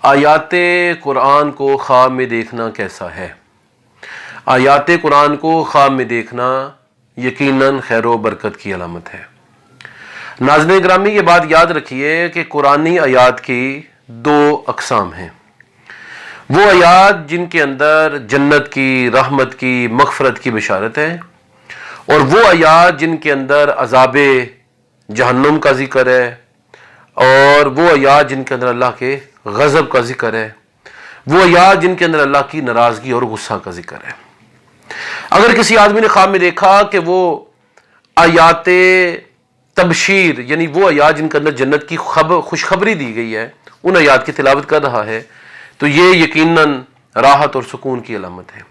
آیات قرآن کو خواب میں دیکھنا کیسا ہے؟ آیات قرآن کو خواب میں دیکھنا یقیناً خیر و برکت کی علامت ہے۔ ناظرین گرامی، یہ بات یاد رکھیے کہ قرآنی آیات کی دو اقسام ہیں۔ وہ آیات جن کے اندر جنت کی، رحمت کی، مغفرت کی بشارت ہے، اور وہ آیات جن کے اندر عذاب جہنم کا ذکر ہے، اور وہ آیات جن کے اندر اللہ کے غضب کا ذکر ہے، وہ آیات جن کے اندر اللہ کی ناراضگی اور غصہ کا ذکر ہے۔ اگر کسی آدمی نے خواب میں دیکھا کہ وہ آیات تبشیر، یعنی وہ آیات جن کے اندر جنت کی خوشخبری دی گئی ہے، ان آیات کی تلاوت کر رہا ہے، تو یہ یقیناً راحت اور سکون کی علامت ہے۔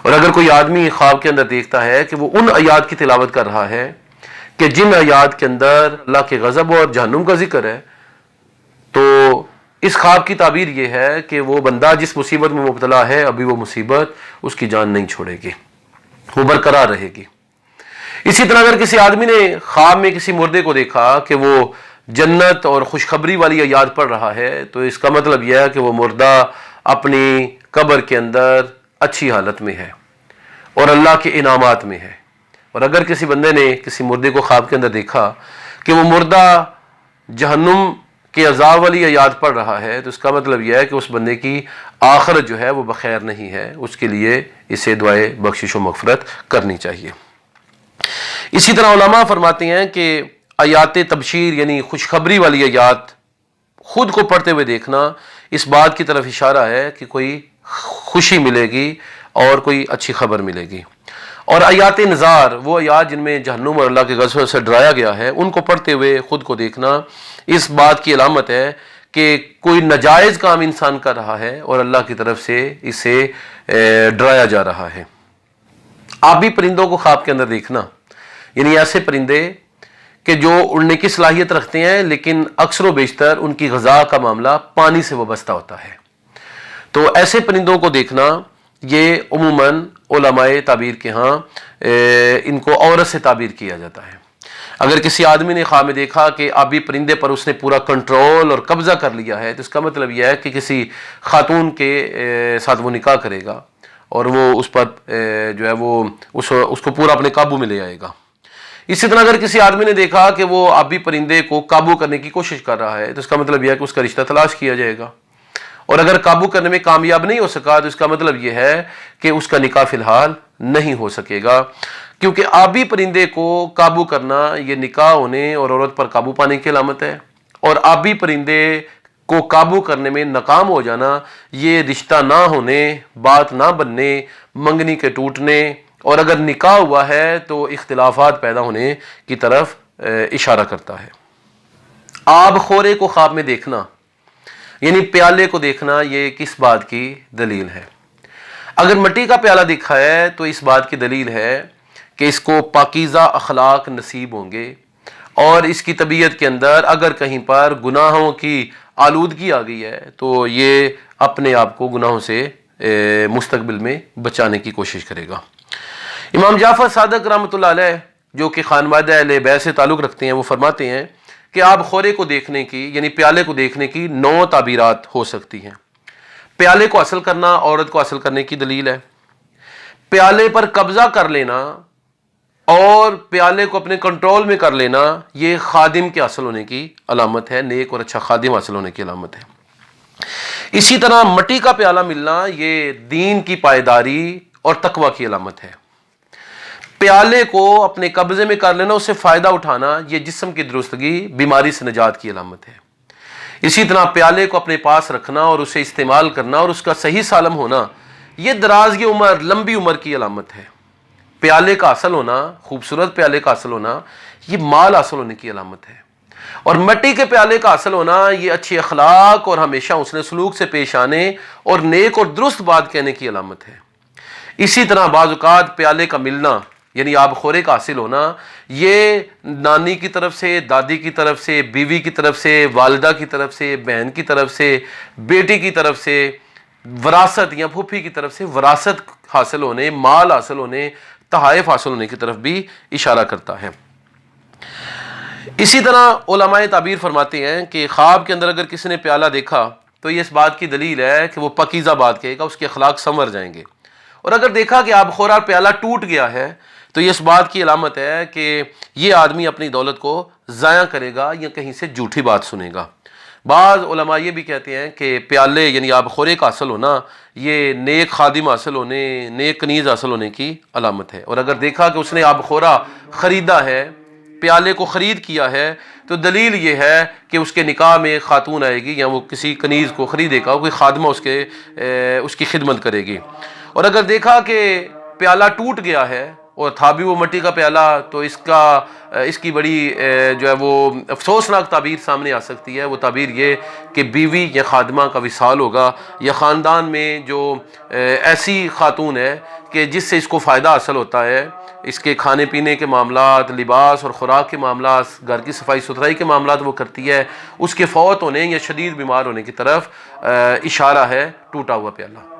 اور اگر کوئی آدمی خواب کے اندر دیکھتا ہے کہ وہ ان آیات کی تلاوت کر رہا ہے کہ جن آیات کے اندر اللہ کے غضب اور جہنم کا ذکر ہے، تو اس خواب کی تعبیر یہ ہے کہ وہ بندہ جس مصیبت میں مبتلا ہے، ابھی وہ مصیبت اس کی جان نہیں چھوڑے گی، وہ برقرار رہے گی۔ اسی طرح اگر کسی آدمی نے خواب میں کسی مردے کو دیکھا کہ وہ جنت اور خوشخبری والی آیات پڑھ رہا ہے، تو اس کا مطلب یہ ہے کہ وہ مردہ اپنی قبر کے اندر اچھی حالت میں ہے اور اللہ کے انعامات میں ہے۔ اور اگر کسی بندے نے کسی مردے کو خواب کے اندر دیکھا کہ وہ مردہ جہنم کے عذاب والی آیات پڑھ رہا ہے، تو اس کا مطلب یہ ہے کہ اس بندے کی آخرت جو ہے وہ بخیر نہیں ہے، اس کے لیے اسے دعائے بخشش و مغفرت کرنی چاہیے۔ اسی طرح علماء فرماتے ہیں کہ آیات تبشیر یعنی خوشخبری والی آیات خود کو پڑھتے ہوئے دیکھنا اس بات کی طرف اشارہ ہے کہ کوئی خوشی ملے گی اور کوئی اچھی خبر ملے گی۔ اور آیات نذار، وہ آیات جن میں جہنم اور اللہ کے غضب سے ڈرایا گیا ہے، ان کو پڑھتے ہوئے خود کو دیکھنا اس بات کی علامت ہے کہ کوئی ناجائز کام انسان کر رہا ہے اور اللہ کی طرف سے اسے ڈرایا جا رہا ہے۔ آبی پرندوں کو خواب کے اندر دیکھنا، یعنی ایسے پرندے کہ جو اڑنے کی صلاحیت رکھتے ہیں لیکن اکثر و بیشتر ان کی غذا کا معاملہ پانی سے وابستہ ہوتا ہے، تو ایسے پرندوں کو دیکھنا یہ عموماً علماء تعبیر کے ہاں ان کو عورت سے تعبیر کیا جاتا ہے۔ اگر کسی آدمی نے خواب میں دیکھا کہ آبی پرندے پر اس نے پورا کنٹرول اور قبضہ کر لیا ہے، تو اس کا مطلب یہ ہے کہ کسی خاتون کے ساتھ وہ نکاح کرے گا اور وہ اس پر جو ہے وہ اس کو پورا اپنے قابو میں لے آئے گا۔ اسی طرح اگر کسی آدمی نے دیکھا کہ وہ آبی پرندے کو قابو کرنے کی کوشش کر رہا ہے، تو اس کا مطلب یہ ہے کہ اس کا رشتہ تلاش کیا جائے گا، اور اگر قابو کرنے میں کامیاب نہیں ہو سکا تو اس کا مطلب یہ ہے کہ اس کا نکاح فی الحال نہیں ہو سکے گا، کیونکہ آبی پرندے کو قابو کرنا یہ نکاح ہونے اور عورت پر قابو پانے کی علامت ہے، اور آبی پرندے کو قابو کرنے میں ناکام ہو جانا یہ رشتہ نہ ہونے، بات نہ بننے، منگنی کے ٹوٹنے، اور اگر نکاح ہوا ہے تو اختلافات پیدا ہونے کی طرف اشارہ کرتا ہے۔ آب خورے کو خواب میں دیکھنا یعنی پیالے کو دیکھنا، یہ کس بات کی دلیل ہے؟ اگر مٹی کا پیالہ دکھا ہے تو اس بات کی دلیل ہے کہ اس کو پاکیزہ اخلاق نصیب ہوں گے، اور اس کی طبیعت کے اندر اگر کہیں پر گناہوں کی آلودگی آ گئی ہے تو یہ اپنے آپ کو گناہوں سے مستقبل میں بچانے کی کوشش کرے گا۔ امام جعفر صادق رحمۃ اللہ علیہ جو کہ خانوادہ اہل بیت سے تعلق رکھتے ہیں، وہ فرماتے ہیں کہ آب خورے کو دیکھنے کی یعنی پیالے کو دیکھنے کی 9 تعبیرات ہو سکتی ہیں۔ پیالے کو اصل کرنا عورت کو اصل کرنے کی دلیل ہے، پیالے پر قبضہ کر لینا اور پیالے کو اپنے کنٹرول میں کر لینا یہ خادم کے اصل ہونے کی علامت ہے، نیک اور اچھا خادم حاصل ہونے کی علامت ہے۔ اسی طرح مٹی کا پیالہ ملنا یہ دین کی پائیداری اور تقوی کی علامت ہے۔ پیالے کو اپنے قبضے میں کر لینا، اس سے فائدہ اٹھانا یہ جسم کی درستگی، بیماری سے نجات کی علامت ہے۔ اسی طرح پیالے کو اپنے پاس رکھنا اور اسے استعمال کرنا اور اس کا صحیح سالم ہونا یہ درازی عمر، لمبی عمر کی علامت ہے۔ پیالے کا اصل ہونا، خوبصورت پیالے کا اصل ہونا یہ مال حاصل ہونے کی علامت ہے، اور مٹی کے پیالے کا اصل ہونا یہ اچھی اخلاق اور ہمیشہ حسن سلوک سے پیش آنے اور نیک اور درست بات کہنے کی علامت ہے۔ اسی طرح بعض اوقات پیالے کا ملنا یعنی آب خورے کا حاصل ہونا یہ نانی کی طرف سے، دادی کی طرف سے، بیوی کی طرف سے، والدہ کی طرف سے، بہن کی طرف سے، بیٹی کی طرف سے وراثت یا پھوپھی کی طرف سے وراثت حاصل ہونے، مال حاصل ہونے، تحائف حاصل ہونے کی طرف بھی اشارہ کرتا ہے۔ اسی طرح علماء تعبیر فرماتے ہیں کہ خواب کے اندر اگر کسی نے پیالہ دیکھا تو یہ اس بات کی دلیل ہے کہ وہ پاکیزہ بات کہے گا، اس کے اخلاق سنور جائیں گے۔ اور اگر دیکھا کہ آب خورا پیالہ ٹوٹ گیا ہے تو یہ اس بات کی علامت ہے کہ یہ آدمی اپنی دولت کو ضائع کرے گا یا کہیں سے جھوٹی بات سنے گا۔ بعض علماء یہ بھی کہتے ہیں کہ پیالے یعنی آب خورے کا حاصل ہونا یہ نیک خادم حاصل ہونے، نیک کنیز حاصل ہونے کی علامت ہے۔ اور اگر دیکھا کہ اس نے آب خورا خریدا ہے، پیالے کو خرید کیا ہے، تو دلیل یہ ہے کہ اس کے نکاح میں خاتون آئے گی یا وہ کسی کنیز کو خریدے گا، کوئی خادمہ اس کی خدمت کرے گی۔ اور اگر دیکھا کہ پیالہ ٹوٹ گیا ہے اور تھا بھی وہ مٹی کا پیالہ، تو اس کی بڑی جو ہے وہ افسوسناک تعبیر سامنے آ سکتی ہے۔ وہ تعبیر یہ کہ بیوی یا خادمہ کا وصال ہوگا، یا خاندان میں جو ایسی خاتون ہے کہ جس سے اس کو فائدہ حاصل ہوتا ہے، اس کے کھانے پینے کے معاملات، لباس اور خوراک کے معاملات، گھر کی صفائی ستھرائی کے معاملات وہ کرتی ہے، اس کے فوت ہونے یا شدید بیمار ہونے کی طرف اشارہ ہے ٹوٹا ہوا پیالہ۔